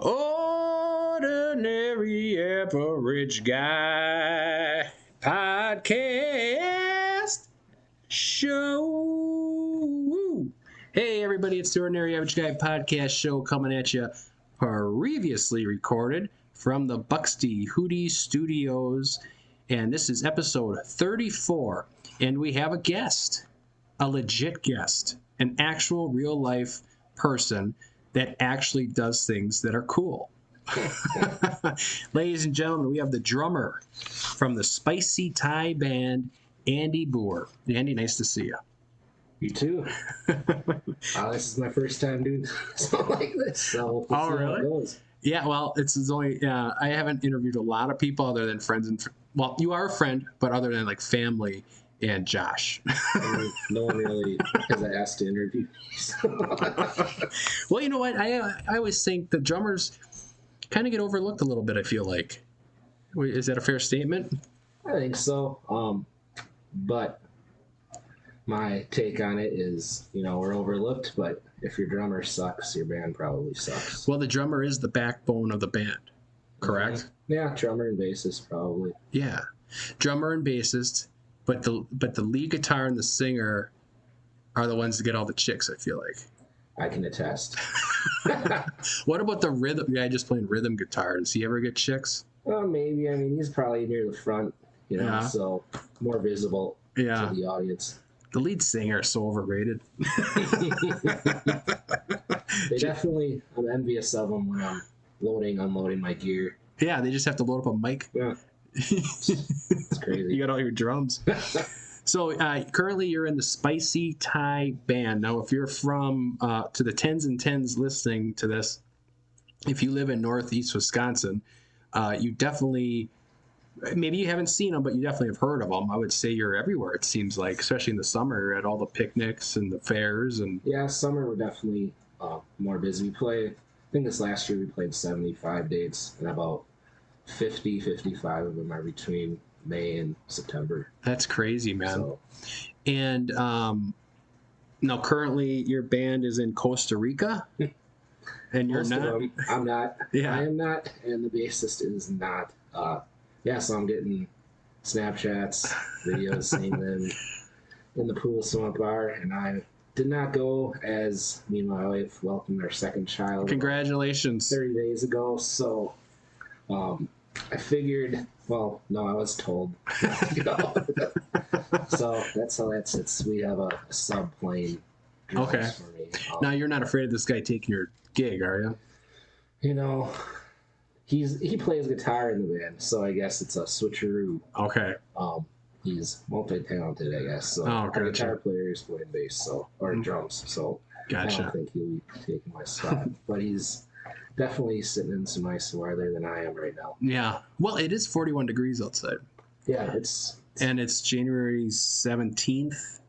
Ordinary Average Guy Podcast Show. Hey, everybody, it's the Ordinary Average Guy Podcast Show coming at you, previously recorded from the Buxty Hootie Studios. And this is episode 34. And we have a guest, a legit guest, an actual real life person that actually does things that are cool. Ladies and gentlemen, we have the drummer from the Spicy Thai band, Andy Booher. Andy, nice to see you. You too. This is my first time doing something like this, so we'll see how it goes. Yeah, well, it's only I haven't interviewed a lot of people other than friends and well, you are a friend, but other than like family and Josh. No one really has asked to interview. Well, you know what? I always think the drummers kind of get overlooked a little bit, I feel like. Is that a fair statement? I think so. But my take on it is, we're overlooked, but if your drummer sucks, your band probably sucks. Well, the drummer is the backbone of the band, correct? Mm-hmm. Yeah, drummer and bassist probably. Yeah, drummer and bassist. But the lead guitar and the singer are the ones that get all the chicks, I feel like. I can attest. What about the rhythm guy just playing rhythm guitar? Does he ever get chicks? Well, maybe. I mean, he's probably near the front, so more visible to the audience. The lead singer is so overrated. They definitely, I'm envious of them when I'm unloading my gear. Yeah, they just have to load up a mic. Yeah. It's crazy. You got all your drums. So currently you're in the Spicy Thai band. Now, if you're from to the tens and tens listening to this, if you live in Northeast Wisconsin, you definitely, maybe you haven't seen them, but you definitely have heard of them. I would say you're everywhere, it seems like, especially in the summer. You're at all the picnics and the fairs. And yeah, summer we're definitely more busy. I think this last year we played 75 dates, and about 55 of them are between May and September. That's crazy, man. And now currently your band is in Costa Rica, and you're not. I'm not. Yeah, I am not, and the bassist is not. So I'm getting Snapchats, videos, seeing them in the pool swamp bar, and I did not go as me and my wife welcomed our second child. Congratulations. 30 days ago, so I figured, well, no, I was told. So that's how that sits. We have a subplane. Okay. For me. Now you're not afraid of this guy taking your gig, are you? He plays guitar in the band, so I guess it's a switcheroo. Okay. He's multi-talented, I guess. So gotcha. Our guitar player is playing bass, or drums. So gotcha. I don't think he'll be taking my spot, but he's definitely sitting in some nice weather than I am right now. Yeah. Well, it is 41 degrees outside. Yeah, it's January 17th.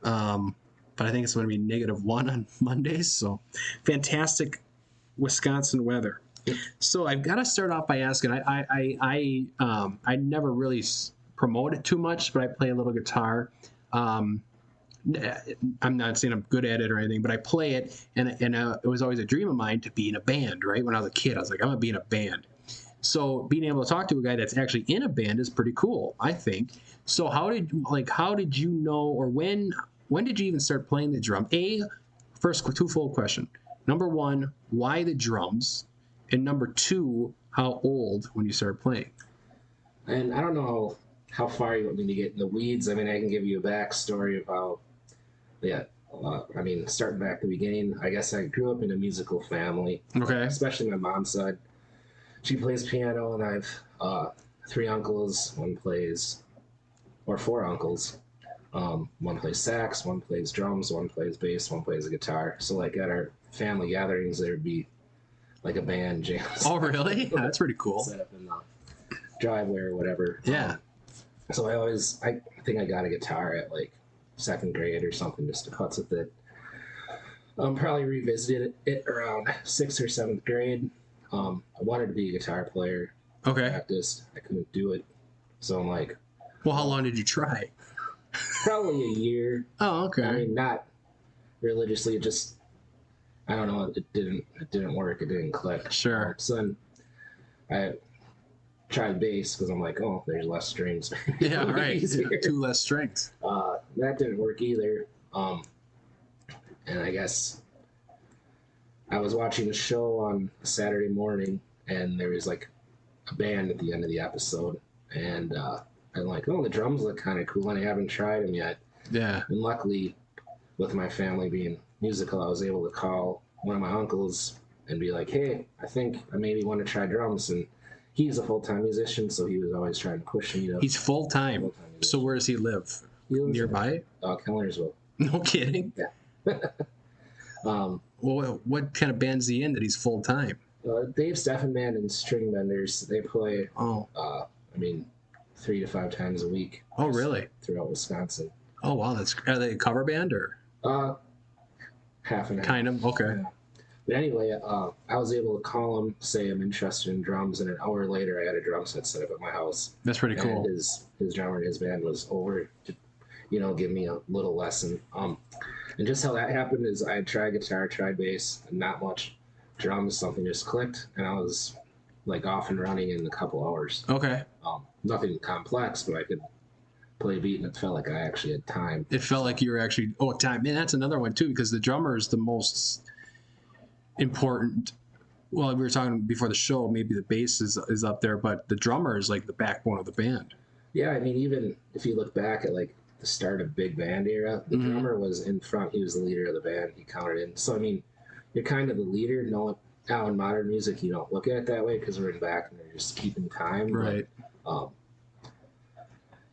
But I think it's going to be -1 on Mondays. So fantastic Wisconsin weather. So I've got to start off by asking. I never really promote it too much, but I play a little guitar. I'm not saying I'm good at it or anything, but I play it, and it was always a dream of mine to be in a band, right? When I was a kid, I was like, I'm going to be in a band. So being able to talk to a guy that's actually in a band is pretty cool, I think. So how did you know, or when did you even start playing the drum? First, twofold question. Number one, why the drums? And number two, how old when you started playing? And I don't know how far you want me to get in the weeds. I mean, I can give you a backstory about starting back at the beginning. I guess I grew up in a musical family. Okay. Especially my mom's side. She plays piano, and I've 3 uncles. Four uncles. One plays sax, one plays drums, one plays bass, one plays a guitar. So, like, at our family gatherings, there'd be like a band jam. Oh, really? Yeah, that's pretty cool. Set up in the driveway or whatever. Yeah. So I think I got a guitar at like 2nd grade or something just to putz with it. Probably revisited it around 6th or 7th grade. I wanted to be a guitar player. Okay. Practiced. I couldn't do it. So I'm like... Well, how long did you try? Probably a year. Oh, okay. I mean, not religiously, just... I don't know, it didn't work. It didn't click. Sure. So then I tried bass because I'm like, oh, there's less strings. Yeah, right. Two less strings. That didn't work either. And I guess I was watching a show on a Saturday morning, and there was like a band at the end of the episode, and I'm like, oh, the drums look kind of cool, and I haven't tried them yet. Yeah. And luckily, with my family being musical, I was able to call one of my uncles and be like, hey, I think I maybe want to try drums. And he's a full-time musician, so he was always trying to push me to. He's full-time. So where does he live? He lives nearby? Kellersville. No kidding. Yeah. Well, what kind of band's he in that he's full-time? Dave Steffen Band and String Benders. They play. Oh. 3 to 5 times a week. Oh, really? Throughout Wisconsin. Oh, wow. Are they a cover band or? Half and half. Kind of. Okay. Yeah. But anyway, I was able to call him, say I'm interested in drums, and an hour later I had a drum set set up at my house. That's pretty cool. And his drummer and his band was over to, give me a little lesson. And just how that happened is I had tried guitar, tried bass, and not much. Drums, something just clicked, and I was like off and running in a couple hours. Okay. Nothing complex, but I could play a beat, and it felt like I actually had time. It felt like you were actually time. Man, that's another one too, because the drummer is the most important. Well, we were talking before the show, maybe the bass is up there, but the drummer is like the backbone of the band. Yeah, I mean, even if you look back at like the start of big band era, the drummer was in front. He was the leader of the band. He counted in. So I mean, you're kind of the leader. No, now in modern music, you don't look at it that way because we're in back and they're just keeping time. Right. But,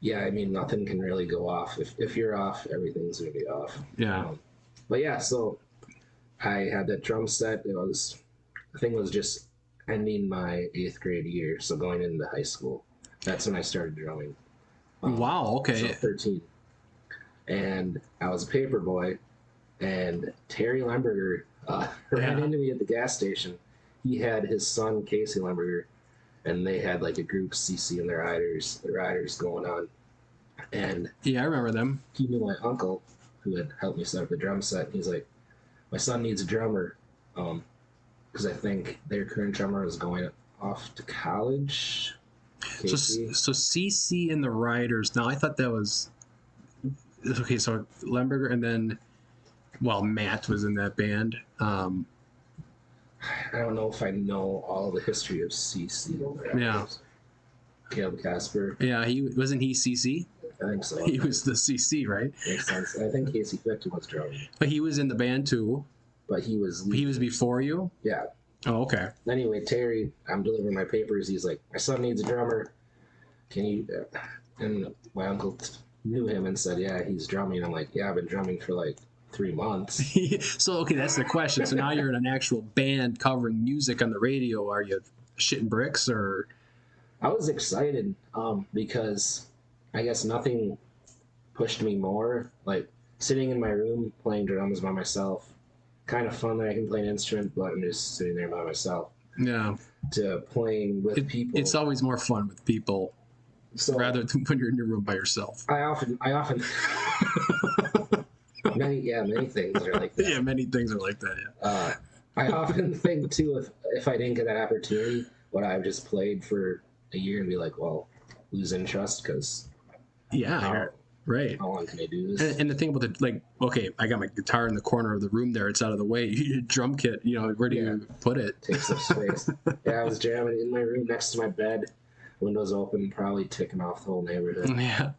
yeah, I mean, nothing can really go off. If you're off, everything's gonna be off. Yeah. But yeah, so I had that drum set. The thing was just ending my 8th grade year, so going into high school. That's when I started drumming. Wow. Okay. So 13. And I was a paper boy, and Terry Lemberger ran into me at the gas station. He had his son Casey Lemberger, and they had like a group, CC and the Riders going on. And yeah, I remember them. He knew my uncle, who had helped me set up the drum set. He's like, my son needs a drummer, because I think their current drummer is going off to college. So CC and the Riders. Now I thought that was okay. So Lemberger, and then Matt was in that band. I don't know if I know all the history of CC. Yeah. Caleb Casper. Yeah, wasn't he CC? I think so. He was the CC, right? Makes sense. I think Casey Fichten was drumming. But he was in the band too. But he was before you? Yeah. Oh, okay. Anyway, Terry, I'm delivering my papers. He's like, my son needs a drummer. Can you? And my uncle knew him and said, yeah, he's drumming. I'm like, yeah, I've been drumming for like 3 months. So, okay, that's the question. So now you're in an actual band covering music on the radio. Are you shitting bricks or? I was excited because I guess nothing pushed me more. Like sitting in my room playing drums by myself. Kind of fun that I can play an instrument, but I'm just sitting there by myself. Yeah. To playing with people. It's always more fun with people rather than when you're in your room by yourself. I often many things are like that. Yeah, many things are like that, yeah. I often think too, if I didn't get that opportunity, would I have just played for a year and be like, well, lose interest because right. How long can I do this? And the thing about I got my guitar in the corner of the room there. It's out of the way. Drum kit, where do you put it? Takes up space. Yeah, I was jamming in my room next to my bed, windows open, probably ticking off the whole neighborhood. Yeah.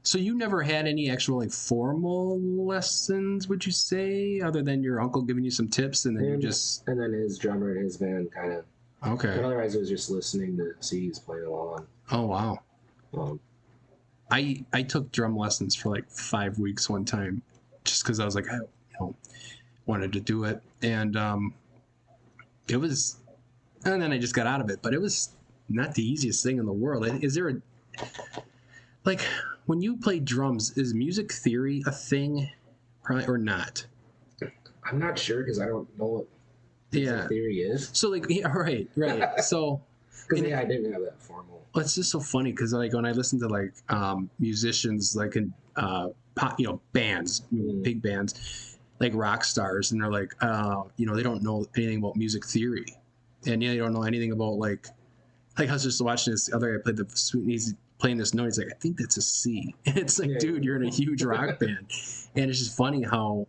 So you never had any actual formal lessons, would you say, other than your uncle giving you some tips and then And then his drummer and his band kind of. Okay. But otherwise, it was just listening to CDs playing along. Oh, wow. I took drum lessons for like 5 weeks one time just because I was like, I wanted to do it. And it was, and then I just got out of it. But it was not the easiest thing in the world. Is there when you play drums, is music theory a thing probably or not? I'm not sure because I don't know what music theory is. So right. So because I didn't have that formal. Well, it's just so funny because when I listen to musicians in pop, bands, big bands, like rock stars, and they're like, they don't know anything about music theory, and they don't know anything about like I was just watching this other guy play he's playing this note. He's like, I think that's a C. And it's like, dude, you're in a huge rock band, and it's just funny how,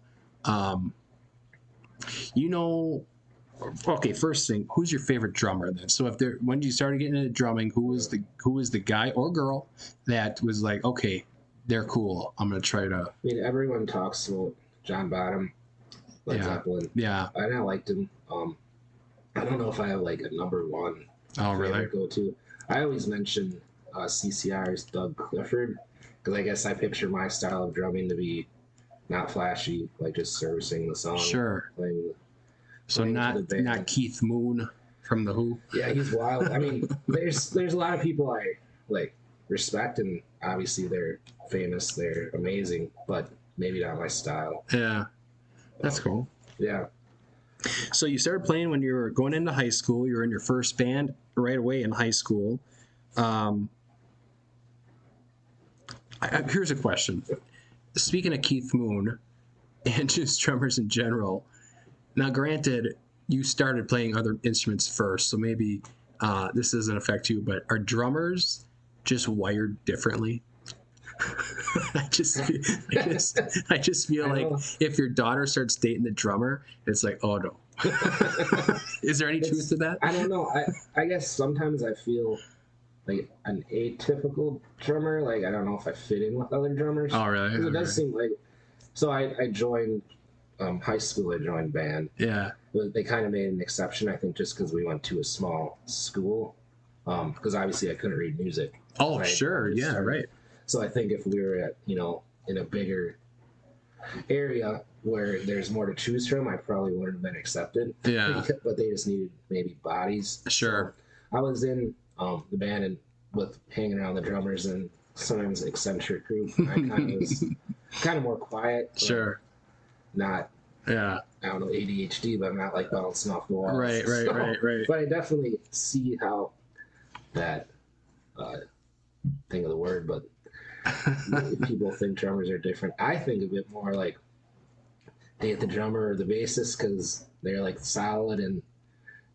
Okay, first thing, who's your favorite drummer then? So when you started getting into drumming, who was the guy or girl that was like, okay, they're cool. I'm gonna try to. I mean, everyone talks about John Bottom, Led Zeppelin. Yeah. And I liked him. I don't know if I have like a number one. Oh, really? Go to. I always mention CCR's Doug Clifford because I guess I picture my style of drumming to be not flashy, like just servicing the song. Sure. Playing so not Keith Moon from The Who. Yeah, he's wild. I mean, there's a lot of people I like respect, and obviously they're famous, they're amazing, but maybe not my style. Yeah, that's cool. Yeah. So you started playing when you were going into high school. You were in your first band right away in high school. Here's a question. Speaking of Keith Moon and just drummers in general, now granted, you started playing other instruments first, so maybe this doesn't affect you, but are drummers just wired differently? I just feel like if your daughter starts dating the drummer, it's like, oh no. Is there any truth to that? I don't know. I guess sometimes I feel like an atypical drummer. Like I don't know if I fit in with other drummers. Oh really? It does seem like. So I joined high school. I joined band. Yeah. But they kind of made an exception, I think, just because we went to a small school. Because obviously I couldn't read music. Oh sure, yeah, right. So I think if we were at, in a bigger area where there's more to choose from, I probably wouldn't have been accepted. Yeah. But they just needed maybe bodies. Sure. So I was in the band and with hanging around the drummers and sometimes eccentric group. I kind of was kind of more quiet. Sure. Not. Yeah. I don't know, ADHD, but I'm not like bouncing off the walls. Right. But I definitely see how that think of the word, but people think drummers are different. I think of it more like they hit the drummer or the bassist because they're like solid and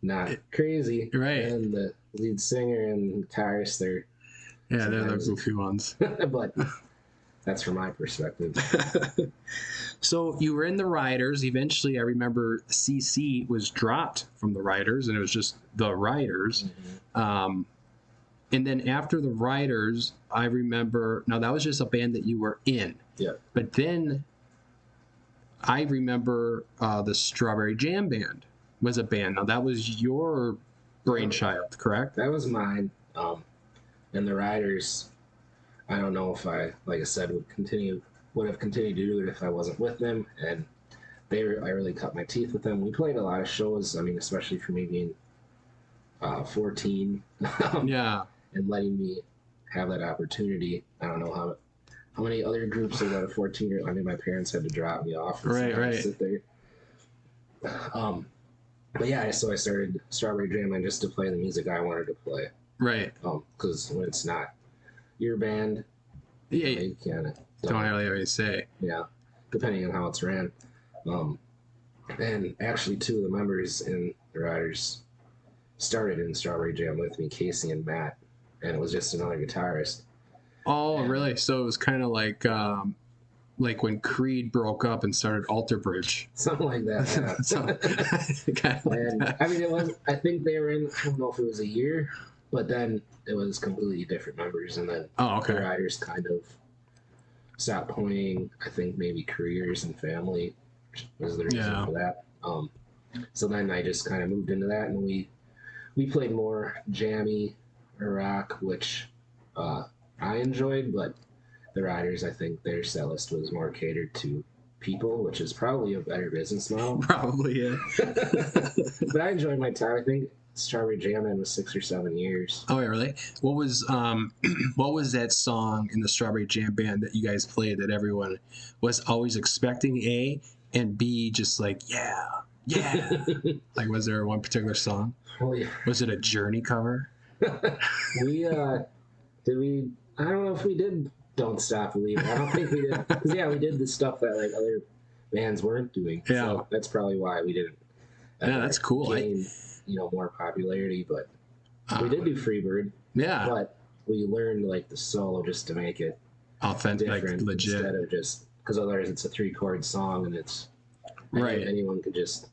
not crazy. Right. And the lead singer and guitarist, they're the goofy ones. But that's from my perspective. So you were in the Riders. Eventually, I remember CC was dropped from the Riders, and it was just the Riders. Mm-hmm. And then after the Riders, I remember, now that was just a band that you were in. Yeah. But then I remember the Strawberry Jam Band was a band. Now that was your brainchild, correct? That was mine. And the Riders, I don't know if I, like I said, would have continued to do it if I wasn't with them. And I really cut my teeth with them. We played a lot of shows. I mean, especially for me being 14. Yeah. And letting me have that opportunity. I don't know how many other groups that a 14-year-old. I mean, my parents had to drop me off. Right. Sit there. But yeah, so I started Strawberry Jam just to play the music I wanted to play. Right. Because when it's not your band, you can't. Don't really have any say. Yeah, depending on how it's ran. And actually, two of the members in the Riders started in Strawberry Jam with me, Casey and Matt, and it was just another guitarist. Oh, really? So it was kind of like when Creed broke up and started Alter Bridge. Something like that. Yeah. I mean, it was. I think they were in. I don't know if it was a year, but then it was completely different members, and then the Riders kind of stopped playing. I think maybe careers and family was the reason for that. So then I just kind of moved into that, and we played more jammy rock, which I enjoyed, but the Riders, I think their set list was more catered to people, which is probably a better business model. Probably, yeah. But I enjoyed my time. I think Strawberry Jam was 6 or 7 years. Oh, really? What was that song in the Strawberry Jam Band that you guys played that everyone was always expecting A and B just like, yeah. Like, was there one particular song? Oh, yeah. Was it a Journey cover? I don't know if we did Don't Stop Believing. I don't think we did. 'Cause, yeah, we did the stuff that like other bands weren't doing. Yeah. So that's probably why we didn't. Yeah, that's cool. Gain, more popularity, but we did do Freebird. Yeah. But we learned like the solo just to make it authentic, like legit, instead of just because otherwise it's a 3-chord song and it's right. Anyone could just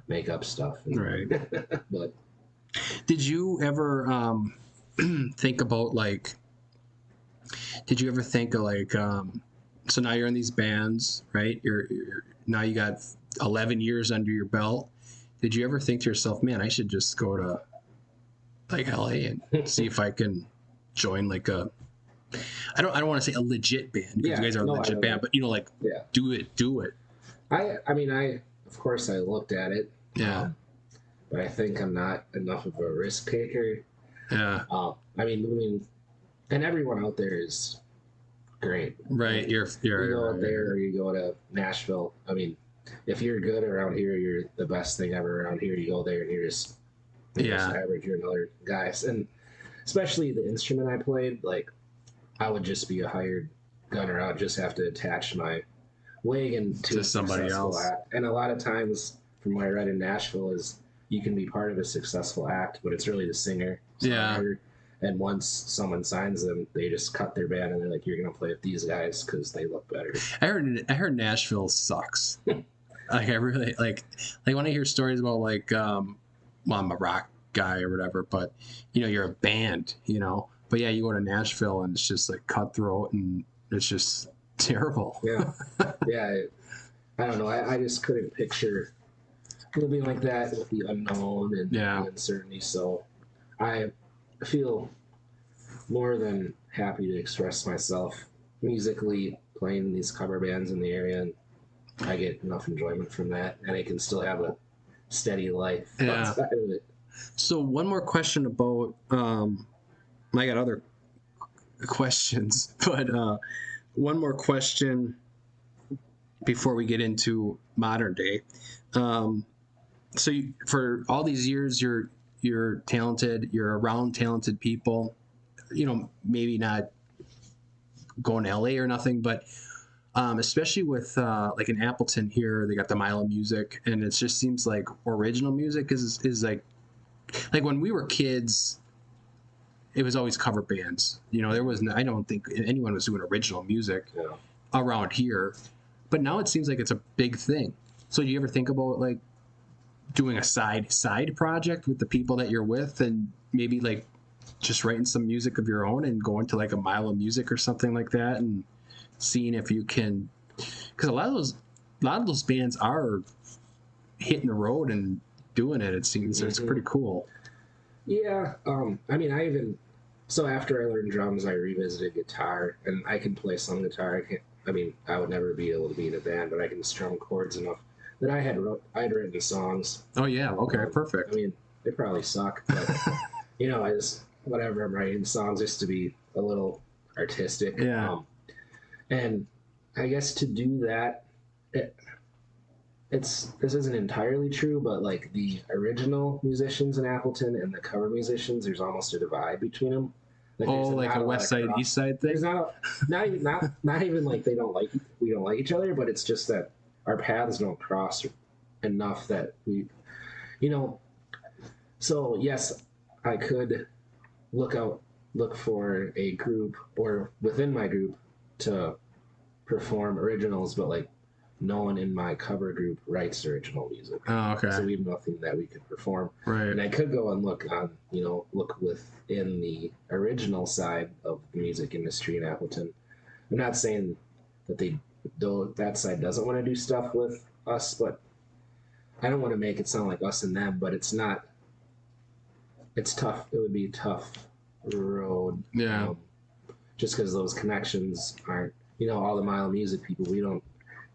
make up stuff. Right. But did you ever think about like? Did you ever think of like? So now you're in these bands, right? You're now you got 11 years under your belt. Did you ever think to yourself, man, I should just go to like LA and see if I can join like a I don't want to say a legit band because you guys are a legit band, but like do it. I mean of course I looked at it. Yeah. But I think I'm not enough of a risk taker. Yeah. I mean and everyone out there is great. Right. You're you go out there or you go to Nashville. I mean, if you're good around here, you're the best thing ever around here. You go there and you're just average. You're another guy. And especially the instrument I played, like I would just be a hired gunner. I would just have to attach my wagon to somebody else. Act. And a lot of times, from what I read in Nashville, is you can be part of a successful act, but it's really the singer. And once someone signs them, they just cut their band and they're like, "You're gonna play with these guys because they look better." I heard Nashville sucks. Like I really like when I hear stories about like well, I'm a rock guy or whatever, but you're a band, But yeah, you go to Nashville and it's just like cutthroat and it's just terrible. Yeah. I don't know. I just couldn't picture living like that with the unknown and the uncertainty. So I feel more than happy to express myself musically playing these cover bands in the area, and I get enough enjoyment from that, and I can still have a steady life outside of it. So one more question about I got other questions, but one more question before we get into modern day. So for all these years, you're talented, you're around talented people, maybe not going to LA or nothing, but especially with like in Appleton here, they got the Milo music, and it just seems like original music is like when we were kids, it was always cover bands. There was I don't think anyone was doing original music around here, but now it seems like it's a big thing. So do you ever think about like doing a side project with the people that you're with, and maybe like just writing some music of your own and going to like a Milo music or something like that and seeing if you can, because a lot of those bands are hitting the road and doing it. It seems it's pretty cool. Yeah. I mean, so after I learned drums, I revisited guitar, and I can play some guitar. I would never be able to be in a band, but I can strum chords enough that I'd written songs. Oh yeah, okay, perfect. I mean, they probably suck, but I just whatever. I'm writing songs just to be a little artistic. Yeah. And I guess to do that, this isn't entirely true, but like the original musicians in Appleton and the cover musicians, there's almost a divide between them. Like a West Side East Side thing. There's not even like we don't like each other, but it's just that our paths don't cross enough that we, So yes, I could look for a group or within my group to perform originals, but like no one in my cover group writes original music. Oh, okay. So we have nothing that we could perform. Right. And I could go and look within the original side of the music industry in Appleton. I'm not saying that that side doesn't want to do stuff with us, but I don't want to make it sound like us and them, but it's not. It's tough. It would be a tough road. Yeah. Just because those connections aren't, all the Mile Music people, we don't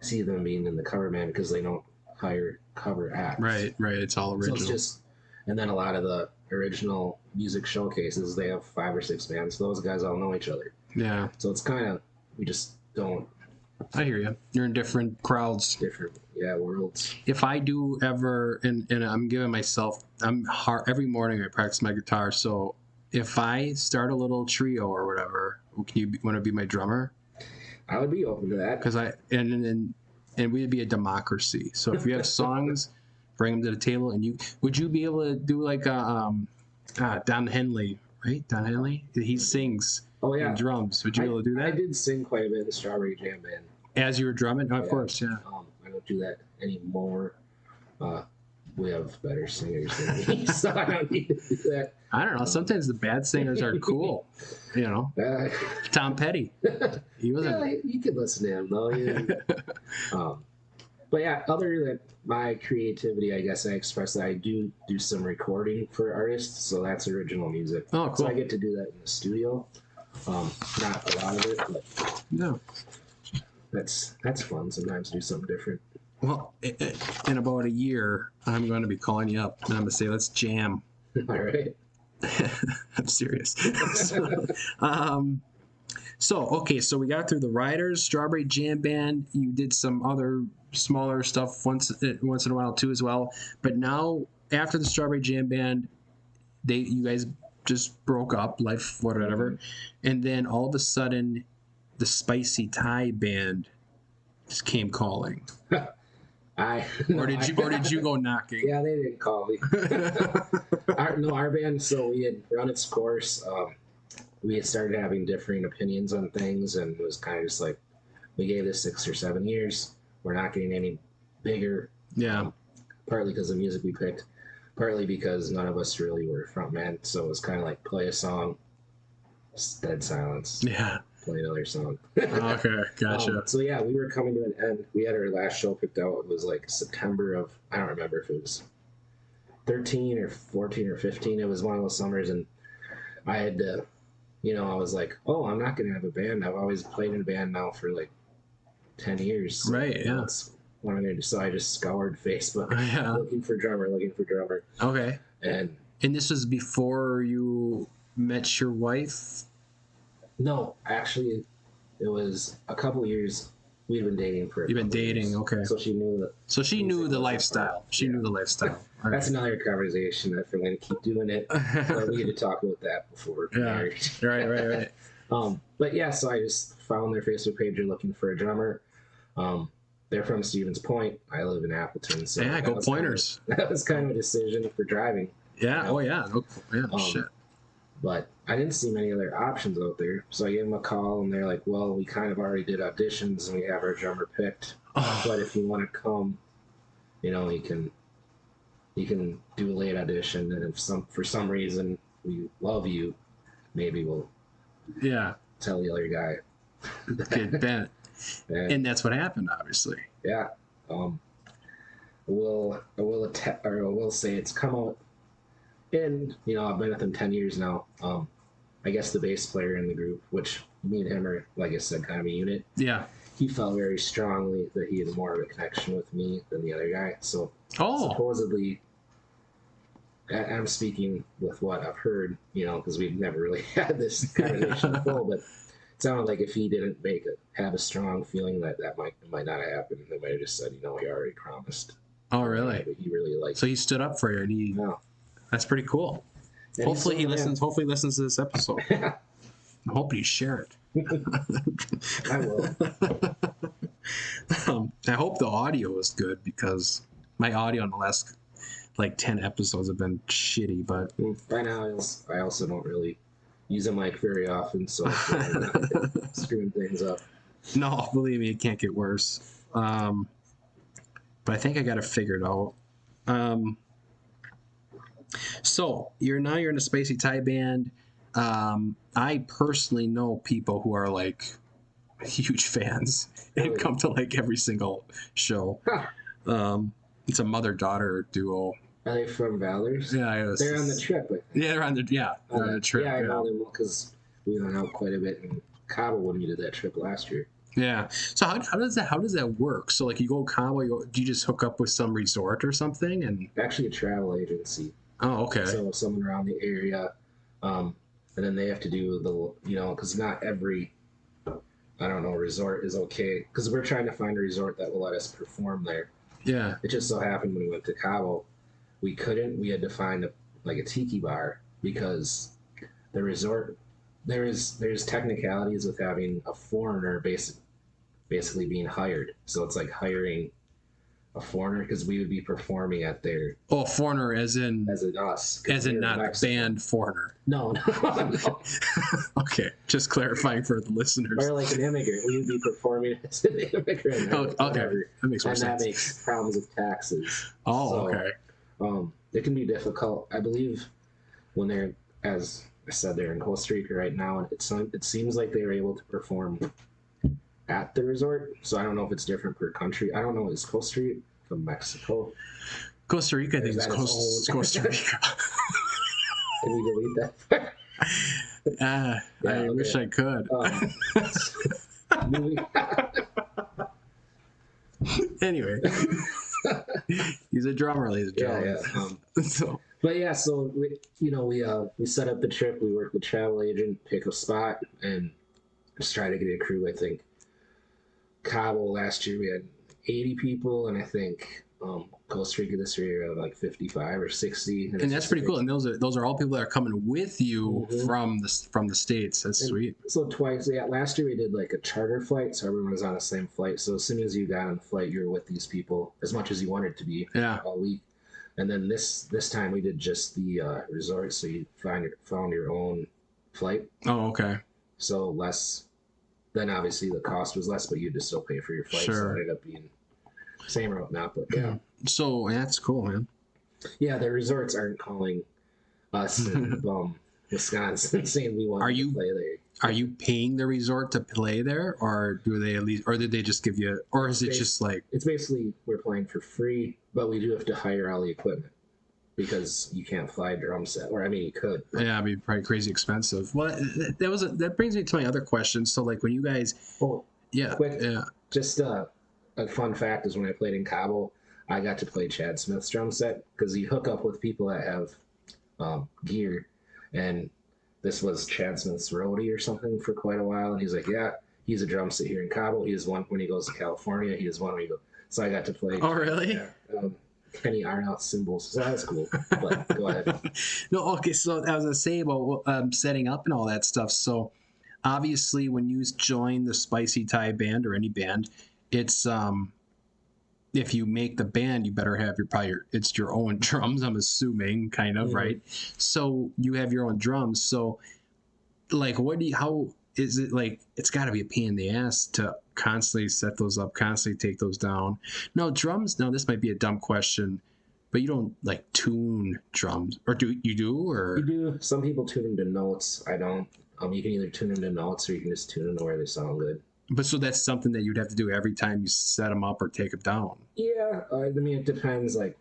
see them being in the cover band because they don't hire cover acts. Right. It's all original. So it's and then a lot of the original music showcases, they have 5 or 6 bands. So those guys all know each other. Yeah. So it's kind of, we just don't. I hear you. You're in different crowds. Different, worlds. If I do ever, and I'm giving myself, every morning I practice my guitar. So if I start a little trio or whatever, can you want to be my drummer? I would be open to that. Because and and we'd be a democracy. So if you have songs, bring them to the table. And would you be able to do like Don Henley, right? Don Henley, he sings. Oh yeah, and drums. Would you be able to do I that did sing quite a bit in the Strawberry Jam Band. as you were drumming? Oh, of course, yeah. I don't do that anymore. We have better singers than me, so I don't need to do that. I don't know. Sometimes the bad singers are cool. You know, Tom Petty. He wasn't. Yeah, you could listen to him though. But yeah, other than my creativity, I guess I express that I do some recording for artists, so that's original music. Oh, cool. So I get to do that in the studio. Not a lot of it, but No. that's fun. Sometimes do something different. Well, in about a year, I'm going to be calling you up and I'm going to say, let's jam. All right. I'm serious. So we got through the Riders, Strawberry Jam Band. You did some other smaller stuff once in a while too as well. But now, after the Strawberry Jam Band, you guys just broke up, life, whatever. And then all of a sudden, the Spicy Thai Band just came calling. Or did you go knocking? Yeah, they didn't call me. Our band. So we had run its course. We had started having differing opinions on things, and it was kind of just like, we gave this 6 or 7 years. We're not getting any bigger. Yeah. Partly because of the music we picked, partly because none of us really were frontmen. So it was kind of like, play a song, dead silence. Yeah. Play another song. Okay, gotcha. So yeah, we were coming to an end. We had our last show picked out. It was like September of, I don't remember if it was 13 or 14 or 15. It was one of those summers, and I had to, I was like, oh, I'm not going to have a band. I've always played in a band now for like 10 years. So right, yeah. That's what I'm going to do. So I just scoured Facebook looking for drummer. Okay. And this was before you met your wife? No, actually, it was a couple years. We'd been dating for. You've been dating, years. Okay. So she knew that. So she kneed the lifestyle. She knew the lifestyle. All That's right. another conversation. If we're going to keep doing it, we had to talk about that before we're married. Right. But yeah, so I just found their Facebook page. They're looking for a drummer. They're from Stevens Point. I live in Appleton. So yeah, go Pointers. That was kind of a decision for driving. Yeah. Oh yeah. Shit. But I didn't see many other options out there. So I gave them a call, and they're like, well, we kind of already did auditions, and we have our drummer picked. But if you want to come, you can do a late audition, and if for some reason we love you, maybe we'll tell the other guy. Get bent. And that's what happened, obviously. Yeah. I will say it's come out. And, I've been with him 10 years now. I guess the bass player in the group, which me and him are, like I said, kind of a unit. Yeah. He felt very strongly that he had more of a connection with me than the other guy. So supposedly, I'm speaking with what I've heard, because we've never really had this conversation before, but it sounded like if he didn't have a strong feeling that might not have happened, they might have just said, he already promised. Oh, really? But he really liked. So he stood up for you, and that's pretty cool. And hopefully he listens. Hopefully he listens to this episode. I'm hoping you share it. I will. I hope the audio is good, because my audio in the last 10 episodes have been shitty. But by now I also don't really use a mic very often, so I'm not screwing things up. No, believe me, it can't get worse. But I think I got it figured out. So you're in a Spicy Thai Band. I personally know people who are huge fans and come to every single show. Huh. It's a mother-daughter duo. Are they from Valor's? Yeah, they're on the trip. Yeah, they're on the trip. Yeah, I know them because we went out quite a bit in Cabo when we did that trip last year. Yeah. So how does that work? So you go Cabo, do you just hook up with some resort or something? And actually a travel agency. Oh, okay. So someone around the area, and then they have to do because not every, resort is okay. Because we're trying to find a resort that will let us perform there. Yeah. It just so happened when we went to Cabo, we couldn't. We had to find a tiki bar because the resort there's technicalities with having a foreigner basically being hired. So it's like hiring a foreigner because we would be performing at their Oh, foreigner as in us, 'cause as in we're not the Mexico. band foreigner. No, no. Okay, just clarifying for the listeners. Or like an immigrant, we would be performing as an immigrant. Oh, okay, that makes more and sense. that makes problems with taxes. Oh, So, okay. It can be difficult. I believe when they're, as I said, they're in Costa Rica right now, and it seems like they were able to perform at the resort. So I don't know if it's different per country. I don't know. Is Costa Rica from Mexico? Costa Rica, I think it's Costa Rica. Can we delete that? I okay. wish I could. Anyway, he's a drummer, ladies and gentlemen. So. But yeah, so we set up the trip. We worked with travel agent, pick a spot, and just try to get a crew. I think Cabo last year we had 80 people, and I think Costa Rica this year we had like 55 or 60. And that's pretty cool. And those are all people that are coming with you from the States. That's sweet. So twice, last year we did like a charter flight, so everyone was on the same flight. So as soon as you got on the flight, you were with these people as much as you wanted to be all week. And then this time we did just the resort, so you found your own flight. Oh, okay. So less. Then obviously the cost was less, but you just still pay for your flight. Sure. So it ended up being same route now, but yeah. So that's cool, man. Yeah, the resorts aren't calling us in Wisconsin saying we want to play there. Are you paying the resort to play there, or do they at least, or did they just give you, or is it just like? It's basically we're playing for free, but we do have to hire all the equipment because you can't fly a drum set, or I mean you could. Yeah, it'd be probably crazy expensive. Well, that brings me to my other question. So like when you guys, just a fun fact is when I played in Cabo, I got to play Chad Smith's drum set because you hook up with people that have gear, and this was Chad Smith's roadie or something for quite a while, and he's like, yeah, he's a drum set here in Cabo. He is one when he goes to California. He is one when he goes. So I got to play. Oh, really? Kenny Arnott's cymbals. So that was cool. But go ahead. No, okay. So I was gonna say about setting up and all that stuff. So obviously, when you join the Spicy Thai band or any band, it's if you make the band, you better have it's your own drums. I'm assuming, kind of, right? So you have your own drums. So, like, how is it like? It's got to be a pain in the ass to constantly set those up, constantly take those down. No drums. Now this might be a dumb question, but you don't like tune drums, or do you do? Or you do. Some people tune them to notes. I don't. You can either tune them to notes, or you can just tune them to where they sound good. But so that's something that you'd have to do every time you set them up or take them down. Yeah, I mean it depends like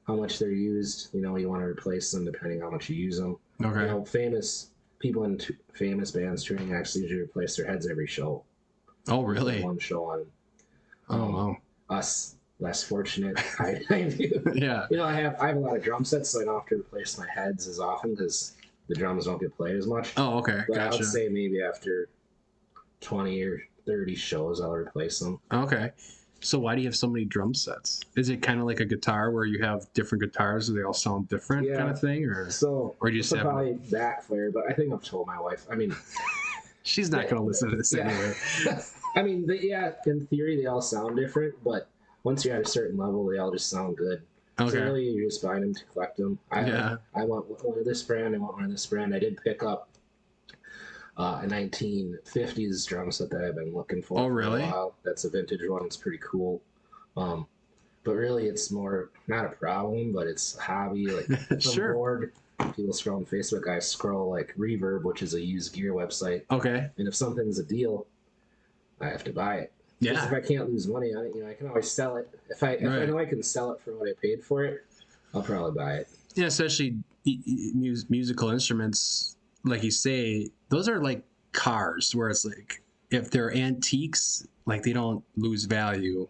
how much they're used. You want to replace them depending how much you use them. Okay. Famous people in famous bands touring actually usually replace their heads every show. Oh, really? One show on. Wow. Us less fortunate. I do. Yeah. I have a lot of drum sets, so I don't have to replace my heads as often because the drums don't get played as much. Oh, okay. But Gotcha. I would say maybe after 20 or 30 shows, I'll replace them. Okay. So why do you have so many drum sets? Is it kind of like a guitar where you have different guitars and they all sound different kind of thing? Or do you just have probably backfire, but I think I've told my wife. I mean, she's not going to listen to this anyway. I mean, in theory, they all sound different, but once you're at a certain level, they all just sound good. Okay. So really, you just find them to collect them. I want one of this brand. I want one of this brand. I did pick up a 1950s drum set that I've been looking for. Oh, really? For a while. That's a vintage one. It's pretty cool. But really, it's more not a problem, but it's a hobby. Like sure. Bored. People scroll on Facebook. I scroll like Reverb, which is a used gear website. Okay. And if something's a deal, I have to buy it. Yeah. If I can't lose money on it, I can always sell it. If I know I can sell it for what I paid for it, I'll probably buy it. Yeah, especially musical instruments, like you say, those are like cars, where it's like if they're antiques, like they don't lose value.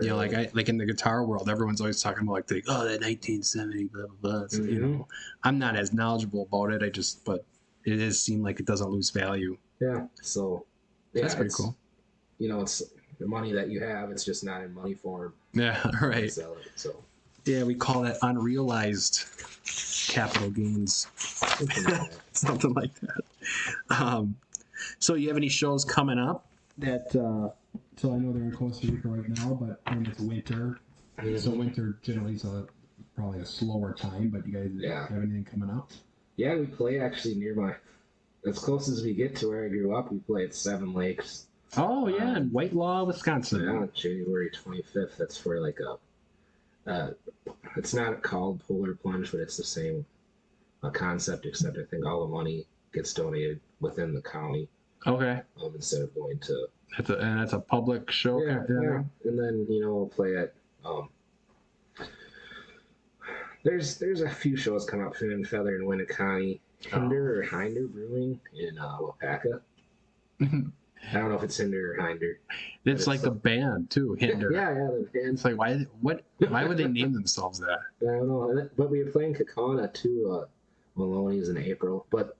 Like in the guitar world, everyone's always talking about like that 1970 blah blah blah. So, I'm not as knowledgeable about it. But it does seem like it doesn't lose value. Yeah. So that's pretty cool. It's the money that you have. It's just not in money form. Yeah. Right. Sell it. So. Yeah, we call that unrealized capital gains. Something like that. So you have any shows coming up? that. So I know they're in Costa Rica right now, but when it's winter, so winter generally is probably a slower time. But you guys have anything coming up? Yeah, we play actually near as close as we get to where I grew up. We play at Seven Lakes. Oh yeah, in Whitelaw, Wisconsin. Yeah, January 25th. That's for like it's not called polar plunge, but it's the same concept, except I think all the money gets donated within the county. Okay. Instead of going to. And that's a public show. Yeah. And then we'll play at. There's a few shows coming up in Feather and Winneconne. Hinder or Hinder Brewing in Wapaka. I don't know if it's Hinder or Hinder. It's like the band too, Hinder. yeah, the band. It's like why would they name themselves that? I don't know. But we were playing Kakana too, Maloney's in April. But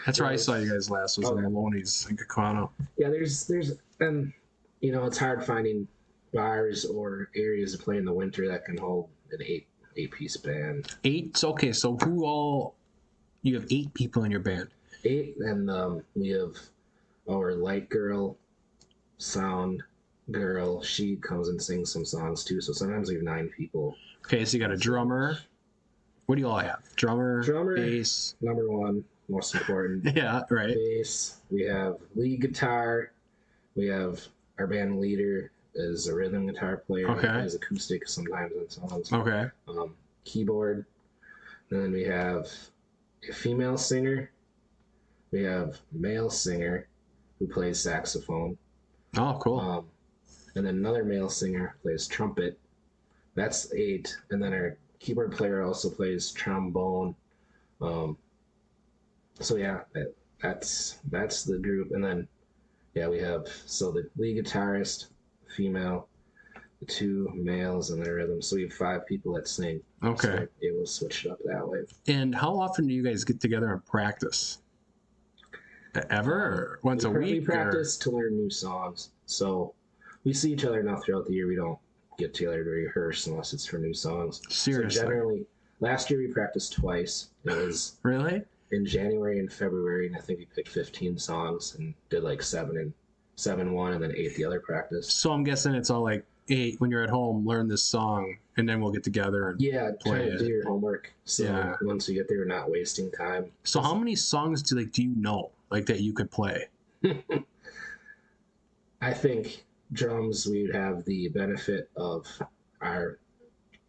that's where I saw you guys last was in Maloney's in Kakana. Yeah, there's and it's hard finding bars or areas to play in the winter that can hold an eight-piece band. 8? Okay, so you have 8 people in your band. 8, and we have our light girl, sound girl. She comes and sings some songs too. So sometimes we have 9 people. Okay, so you got a drummer. What do you all have? Drummer, bass. Number 1, most important. Yeah, right. Bass. We have lead guitar. We have our band leader is a rhythm guitar player. Okay. He plays acoustic sometimes in songs. Okay. Keyboard. And then we have a female singer. We have a male singer who plays saxophone. Oh, cool. And then another male singer plays trumpet. That's 8. And then our keyboard player also plays trombone. So yeah, that's the group. And then we have the lead guitarist, female, the 2 males, and their rhythm. So we have 5 people that sing. Okay. So it will switch it up that way. And how often do you guys get together and practice? Ever? Or once a week? We practice to learn new songs. So we see each other now throughout the year. We don't get together to rehearse unless it's for new songs. Seriously? So generally, last year we practiced twice. It was really? In January and February, and I think we picked 15 songs and did like 7 one, and then 8 the other practice. So I'm guessing it's all like 8 when you're at home, learn this song, and then we'll get together and play it. Do your homework. So once you get there, you're not wasting time. So how many songs do you know like that you could play? I think drums, we would have the benefit of our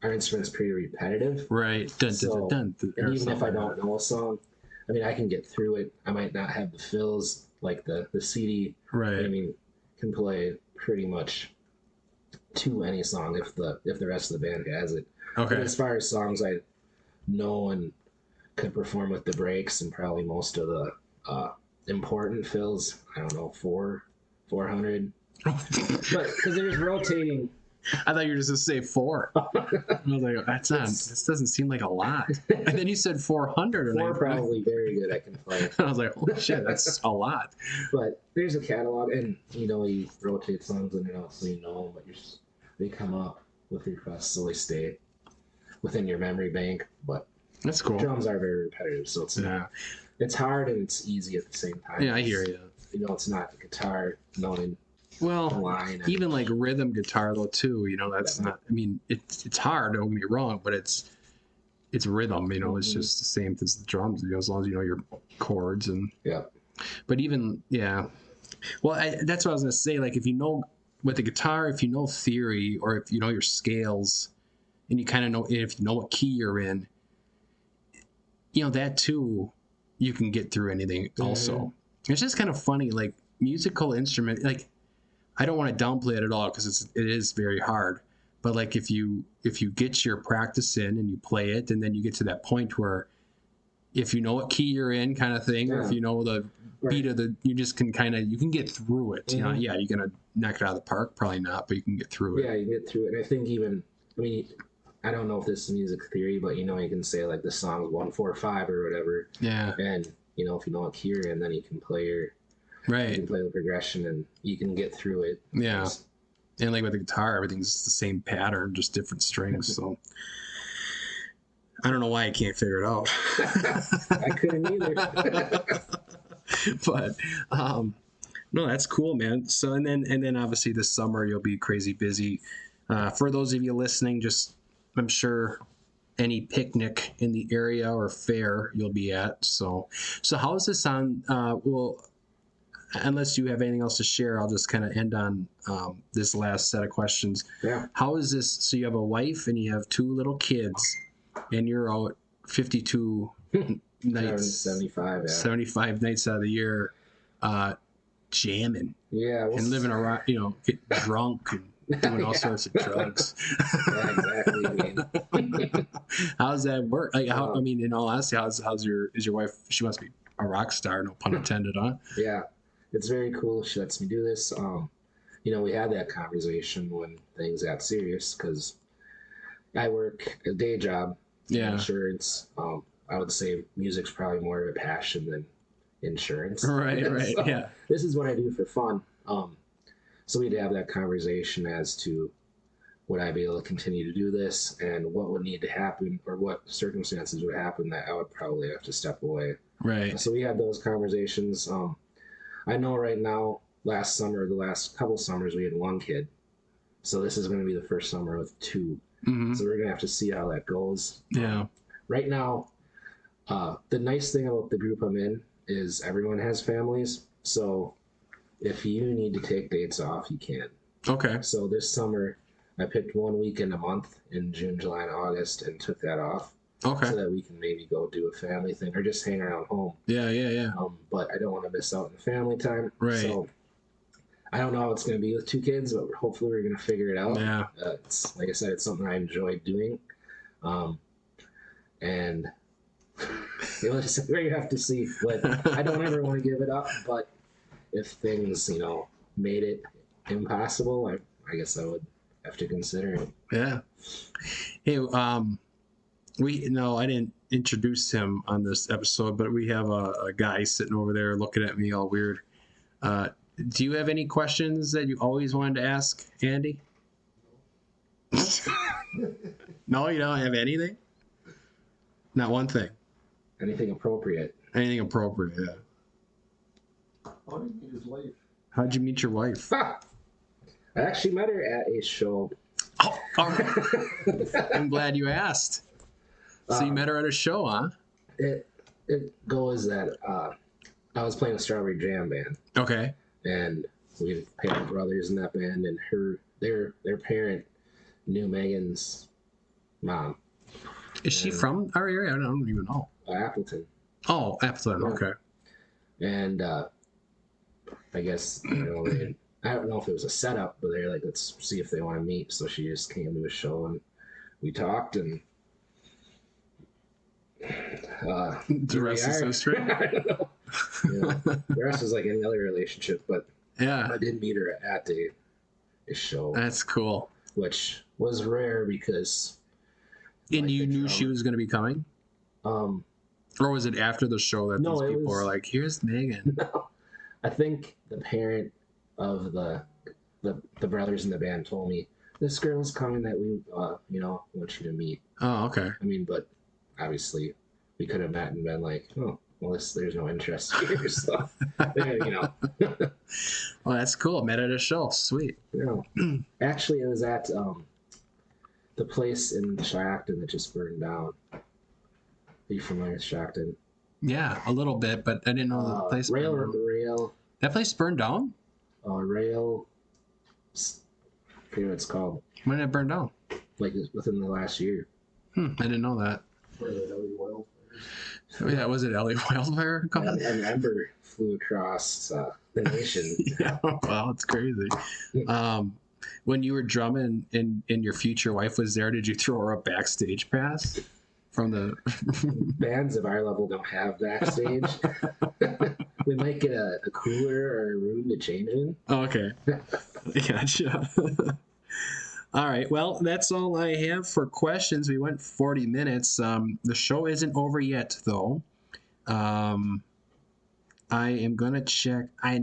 instrument's pretty repetitive. Right. Dun, so, dun, dun, and even if I don't know a song, I mean, I can get through it. I might not have the fills like the CD. Right. I mean, can play pretty much to any song if the rest of the band has it. Okay. But as far as songs I know and could perform with the breaks and probably most of the important fills, I don't know, 400. But because there's rotating. I thought you were just going to say 4. I was like, this doesn't seem like a lot. And then you said 400. 4 probably very good I can play. I was like, holy shit, that's a lot. But there's a catalog, and you rotate songs in and out so you know, but they come up with requests, so they stay within your memory bank. But that's cool. Drums are very repetitive, so it's hard and it's easy at the same time. Yeah, I hear you. It's not the guitar knowing. Well, even like rhythm guitar though too, that's not. I mean, it's hard. Don't get me wrong, but it's rhythm. It's just the same as the drums. As long as you know your chords and. Yeah. But even well, that's what I was gonna say. Like if you know with the guitar, if you know theory or if you know your scales, and you kind of know if you know what key you're in, that too, you can get through anything. Also, it's just kind of funny, like musical instrument, like. I don't want to downplay it at all because it is very hard. But like if you get your practice in and you play it, and then you get to that point where if you know what key you're in, kind of thing, or if you know the beat of you just can you can get through it. You're gonna knock it out of the park, probably not, but you can get through it. Yeah, you get through it. And I think I don't know if this is music theory, but you can say like the song's 1-4-5 or whatever. Yeah. And if you know what key you're in, then you can play your. Right. You can play the progression and you can get through it. Yeah. And like with the guitar, everything's the same pattern, just different strings. So I don't know why I can't figure it out. I couldn't either. But No, that's cool, man. So and then obviously this summer you'll be crazy busy. For those of you listening, just I'm sure any picnic in the area or fair you'll be at. So how is this on? Well, unless you have anything else to share, I'll just kind of end on this last set of questions. Yeah. How is this? So you have a wife and you have two little kids, and you're out 52 nights, 75, yeah. 75 nights out of the year, jamming Yeah. and living around, getting drunk and doing all sorts of drugs. Yeah, exactly. I mean, How does that work? Like, I mean, in all honesty, is your wife? She must be a rock star, no pun intended, huh? yeah, it's very cool. She lets me do this. We had that conversation when things got serious because I work a day job, Yeah. insurance. I would say music's probably more of a passion than insurance. Right, So, yeah. This is what I do for fun. So we'd have that conversation as to would I be able to continue to do this and what would need to happen or what circumstances would happen that I would probably have to step away. Right. So we had those conversations. I know right now, last summer, the last couple summers, we had one kid. So this is going to be the first summer with two. Mm-hmm. So we're going to have to see how that goes. Yeah. Right now, the nice thing about the group I'm in is everyone has families. So if you need to take dates off, you can. Okay. So this summer, I picked 1 weekend a month in June, July, and August and took that off. Okay. So that we can maybe go do a family thing or just hang around home. Yeah. But I don't want to miss out on the family time. Right. So I don't know how it's going to be with two kids, but hopefully we're going to figure it out. Yeah. It's like I said, it's something I enjoy doing. And we'll have to see. But I don't ever want to give it up. But if things, made it impossible, I guess I would have to consider it. Yeah. Hey, I didn't introduce him on this episode, but we have a guy sitting over there looking at me all weird. Do you have any questions that you always wanted to ask Andy? No, you don't have anything? Not one thing. Anything appropriate. Anything appropriate, yeah. How did you meet his wife? How'd you meet your wife? I actually met her at a show. Oh, all right. I'm glad you asked. So you met her at a show, huh? It goes that I was playing a Strawberry Jam band. Okay. And we had brothers in that band, and their parent knew Megan's mom. Is she from our area? I don't even know. Appleton. Oh, Appleton. Yeah. Okay. And I guess I don't know if it was a setup, but they're like, let's see if they want to meet. So she just came to a show and we talked, and the rest is history. I don't know. The rest is like any other relationship, but Yeah, I did meet her at a show, that's cool. which was rare because. And you knew she was going to be coming? Um, Or was it after the show that No, these it people was- were like, here's Megan? no, I think the parent of the brothers in the band told me this girl's coming that we want you to meet. Oh, okay. I mean, but obviously we could have met and been like, oh, well, there's no interest here, so Well, that's cool. Met at a show. Sweet. Actually, it was at the place in Shackton that just burned down. Are you familiar with Shackton? Yeah, a little bit, but I didn't know the place burned down. Rail. That place burned down? Rail. I forget what it's called. When did it burn down? Like within the last year. I didn't know that. Where the Ellie Wildfires. Oh, yeah, was it Ellie Wildfire? An ember flew across the nation. Yeah, wow, it's crazy. When you were drumming and your future wife was there, did you throw her a backstage pass from the Bands of our level don't have backstage. We might get a cooler or a room to change in. Oh, okay. Gotcha. All right. Well, that's all I have for questions. We went 40 minutes. The show isn't over yet, though. I am gonna check. I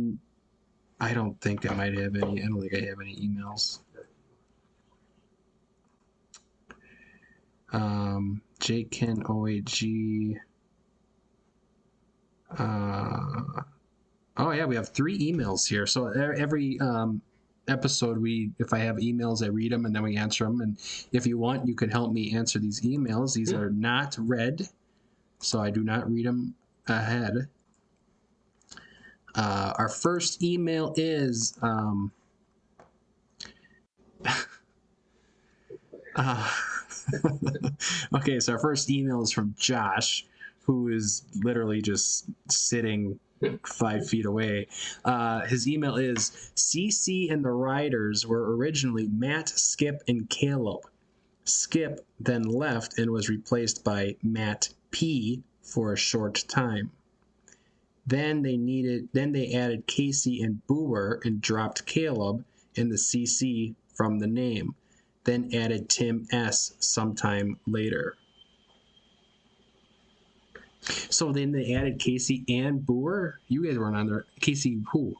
don't think I might have any. I don't think I have any emails. JKen, OAG. Oh, Oh yeah, we have 3 emails here. So every episode, if I have emails, I read them and then we answer them. And if you want, you can help me answer these emails. These are not read, so I do not read them ahead. Our first email is okay. So our first email is from Josh, who is literally just sitting 5 feet away. His email is CC and the Riders were originally Matt, Skip, and Caleb. Skip then left and was replaced by Matt P for a short time. Then they added Casey and Booher and dropped Caleb in the CC from the name. Then added Tim S sometime later. So then they added Casey and Booher? You guys weren't on there. Casey who?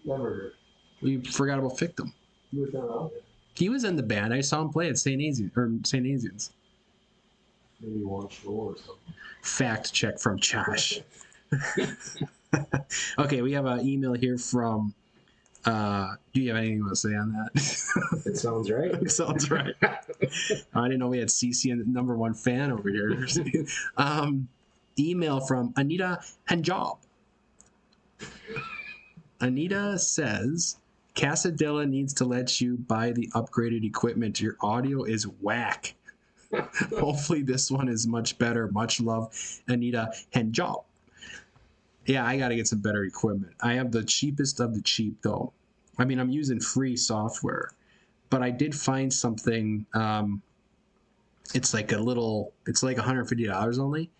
Never. You forgot about Fictum. You was not out there. He was in the band. I saw him play at St. Asians. Maybe you watched the or something. Fact check from Josh. Okay, we have an email here from do you have anything you want to say on that? It sounds right. It sounds right. I didn't know we had CC and the number 1 fan over here. Email from Anita Hanjob. Anita says, Casadilla needs to let you buy the upgraded equipment. Your audio is whack. Hopefully this one is much better. Much love, Anita Hanjob. Yeah, I got to get some better equipment. I have the cheapest of the cheap, though. I mean, I'm using free software, but I did find something. It's like $150 only,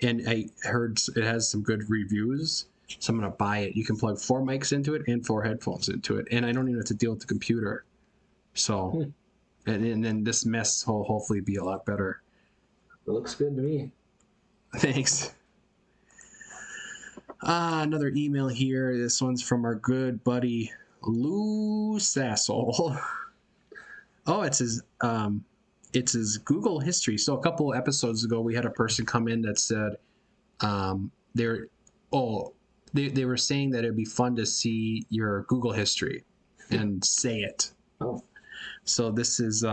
and I heard it has some good reviews. So I'm gonna buy it. You can plug 4 mics into it and 4 headphones into it, and I don't even have to deal with the computer. So, and then this mess will hopefully be a lot better. It looks good to me. Thanks. Another email here. This one's from our good buddy Lou Sassel. Oh, it's his Google history. So a couple episodes ago, we had a person come in that said they were saying that it'd be fun to see your Google history and say it. Oh. So this is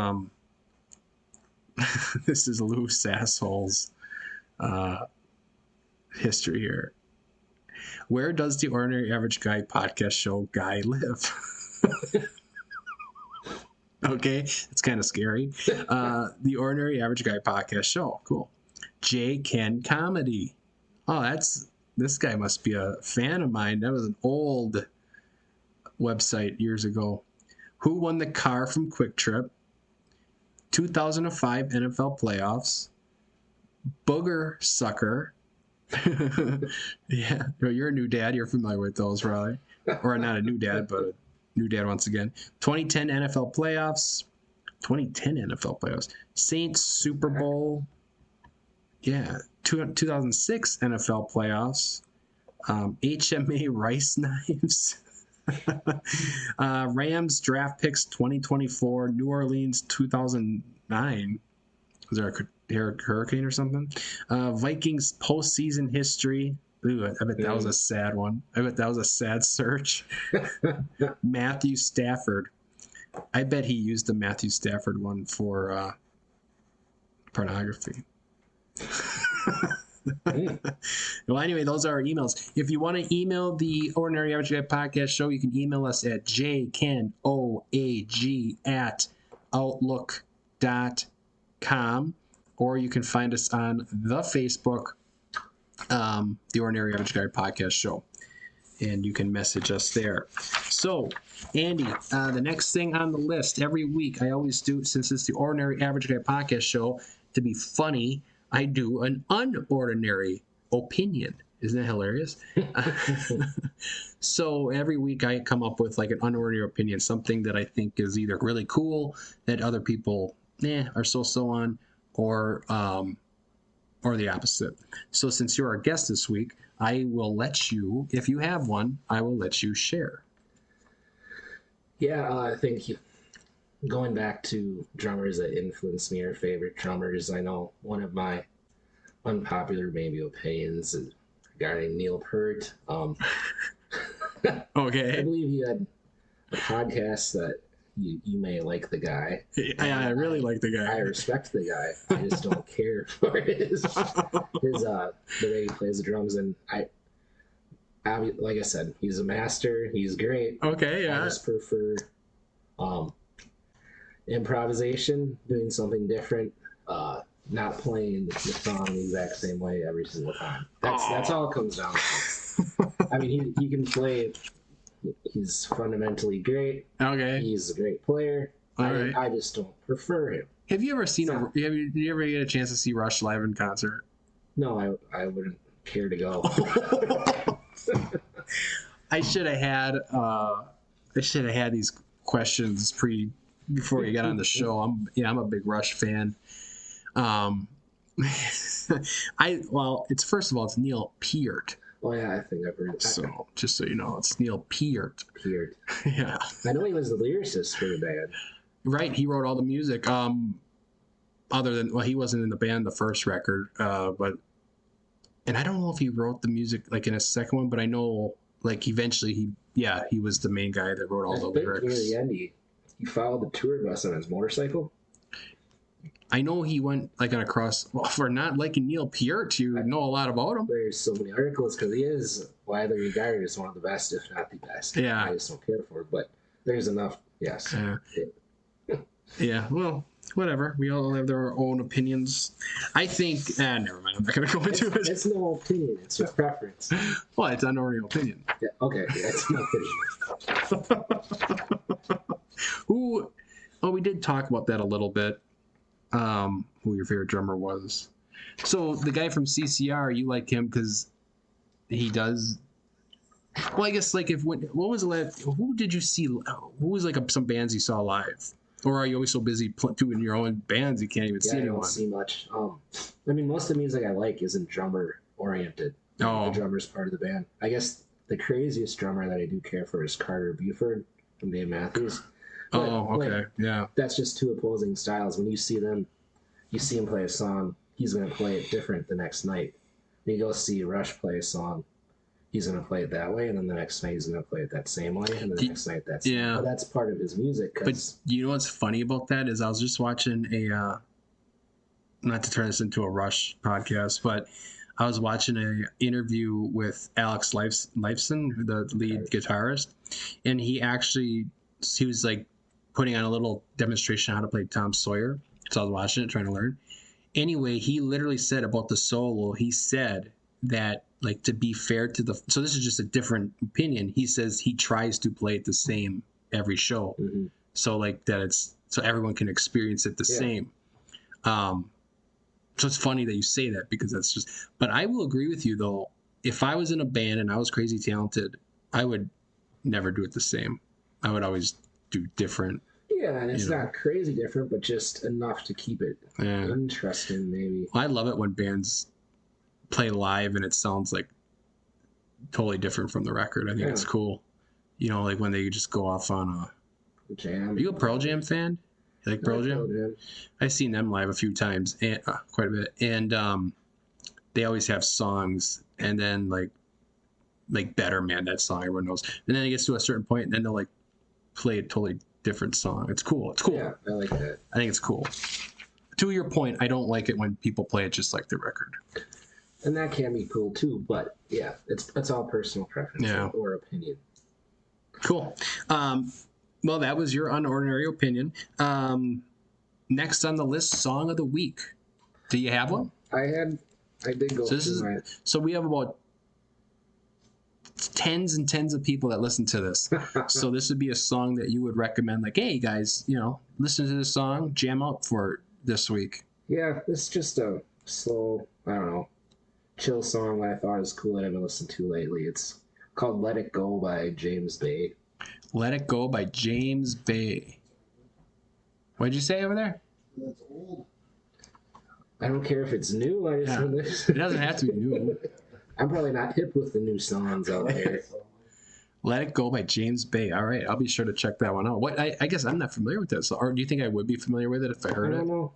this is Lou Sassel's history here. Where does the Ordinary Average Guy podcast show guy live? Okay, it's kind of scary. The Ordinary Average Guy podcast show. Cool. J. Ken Comedy. Oh, this guy must be a fan of mine. That was an old website years ago. Who won the car from Quick Trip? 2005 NFL playoffs. Booger Sucker. Yeah, you're a new dad. You're familiar with those, probably. Or not a new dad, but a new dad once again. 2010 NFL playoffs. 2010 NFL playoffs. Saints Super Bowl. Yeah, 2006 NFL playoffs. HMA Rice Knives. Rams draft picks 2024. New Orleans 2009. Was there a hurricane or something? Vikings postseason history. Ooh, I bet that was a sad one. I bet that was a sad search. Matthew Stafford. I bet he used the Matthew Stafford one for pornography. Well, anyway, those are our emails. If you want to email the Ordinary Average Guy podcast show, you can email us at jkenoag@outlook.com, or you can find us on the Facebook, the Ordinary Average Guy podcast show, and you can message us there. So, Andy, the next thing on the list every week, I always do, since it's the Ordinary Average Guy podcast show, to be funny, I do an unordinary opinion. Isn't that hilarious? So every week I come up with like an unordinary opinion, something that I think is either really cool that other people are so on, or the opposite. So since you're our guest this week, I will let you, if you have one, I will let you share. Yeah, I think going back to drummers that influenced me or favorite drummers, I know one of my unpopular maybe opinions is regarding Neil Peart. I Okay. believe he had a podcast that you may like the guy. I really like the I guy. respect the guy. I just don't care for his the way he plays the drums. And like I said, he's a master. He's great. Okay, I yeah. just prefer improvisation, doing something different, not playing the song the exact same way every single time. That's all it comes down to. I mean, he can play. He's fundamentally great. Okay. He's a great player. All right. I just don't prefer him. Have you ever seen did you ever get a chance to see Rush live in concert? No, I wouldn't care to go. I should have had these questions before you got on the show. I'm a big Rush fan. It's first of all, it's Neil Peart. Oh yeah, I think I've heard that. So just so you know, it's Neil Peart. Peart. Yeah. I know he was the lyricist for the band. Right, he wrote all the music. Other than he wasn't in the band the first record, but I don't know if he wrote the music like in a second one, but I know like eventually he was the main guy that wrote all the lyrics. Near the end, he followed the tour bus on his motorcycle. I know he went like on a cross. Well, for not liking Neil Peart, you know a lot about him. There's so many articles because he is widely regarded as one of the best, if not the best. Yeah. I just don't care for it, but there's enough. Yes. Yeah. Well, whatever. We all have their own opinions. I think. Never mind. I'm not going to go into it. It's no opinion. It's your preference. Well, it's an original opinion. Yeah. Okay. Yeah, it's no opinion. We did talk about that a little bit. Who your favorite drummer was. So the guy from CCR, you like him because he does. Well, I guess like what was the last? Who did you see? Who was like some bands you saw live? Or are you always so busy doing your own bands you can't even see anyone? I don't see much. I mean, most of the music I like isn't drummer oriented. Oh. The drummer's part of the band. I guess the craziest drummer that I do care for is Carter Buford from Dave Matthews. But, okay. Yeah. That's just two opposing styles. When you see him play a song, he's going to play it different the next night. When you go see Rush play a song, he's going to play it that way, and then the next night he's going to play it that same way, and then the next night but that's part of his music. But you know what's funny about that is I was just watching not to turn this into a Rush podcast, but I was watching an interview with Alex Lifeson, the lead guitarist, and he was like putting on a little demonstration on how to play Tom Sawyer. So I was watching it, trying to learn. Anyway, he literally said about the solo, he said that, like, to be fair to so this is just a different opinion. He says he tries to play it the same every show. Mm-hmm. So like that so everyone can experience it the same. So it's funny that you say that because that's just, but I will agree with you though. If I was in a band and I was crazy talented, I would never do it the same. I would always do different. Yeah, and it's not crazy different, but just enough to keep it interesting, maybe. I love it when bands play live and it sounds like totally different from the record. I think it's cool. Like when they just go off on a jam. Are you a Pearl Jam fan? You like Pearl Jam? I've seen them live a few times, and quite a bit. And they always have songs, and then like Better Man, that song everyone knows. And then it gets to a certain point, and then they'll like play a totally different song. It's cool. Yeah, I like that. I think it's cool. To your point, I don't like it when people play it just like the record. And that can be cool too, but yeah, it's all personal preference or opinion. Cool. Well, that was your unordinary opinion. Next on the list, song of the week. Do you have one? I did go. So we have about tens and tens of people that listen to this. So this would be a song that you would recommend, like, hey guys, listen to this song, jam out for it this week. Yeah, it's just a slow, I don't know, chill song that I thought was cool that I haven't listened to lately. It's called Let It Go by James Bay. Let It Go by James Bay. What'd you say over there? That's old. I don't care if it's new. I just It doesn't have to be new. I'm probably not hip with the new songs out there. Let It Go by James Bay. All right, I'll be sure to check that one out. I guess I'm not familiar with this. Or do you think I would be familiar with it if I heard it? I don't know.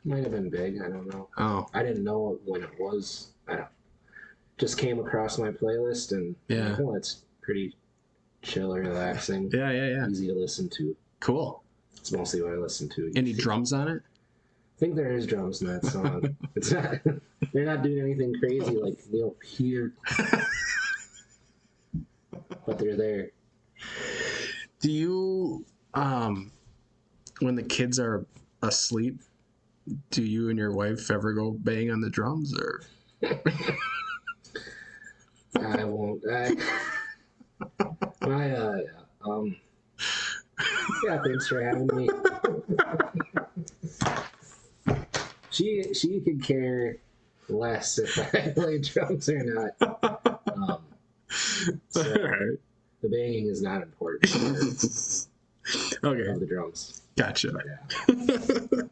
Might have been big. I don't know. Oh, I didn't know it when it was. I don't. Just came across my playlist and yeah. well, it's pretty chill and relaxing. Yeah. Easy to listen to. Cool. It's mostly what I listen to. Any drums on it? I think there is drums in that song. It's not. They're not doing anything crazy like Neil Peart, but they're there. Do you, when the kids are asleep, do you and your wife ever go bang on the drums or? I won't. Yeah, thanks for having me. She could care less if I play drums or not. So Alright. the banging is not important. Okay. Of the drums. Gotcha. Yeah.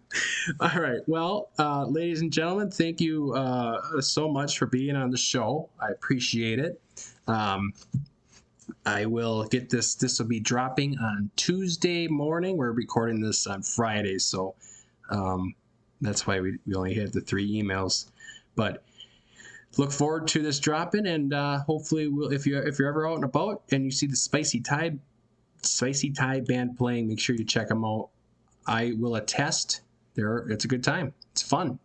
All right. Well, ladies and gentlemen, thank you so much for being on the show. I appreciate it. I will get this. This will be dropping on Tuesday morning. We're recording this on Friday, so that's why we only had the 3 emails. But look forward to this dropping, and hopefully, if you're ever out and about and you see the Spicy Tide band playing, make sure you check them out. I will attest. It's a good time. It's fun.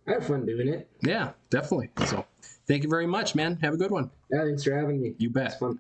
I have fun doing it. Yeah, definitely. So, thank you very much, man. Have a good one. Yeah, thanks for having me. You bet. It's fun.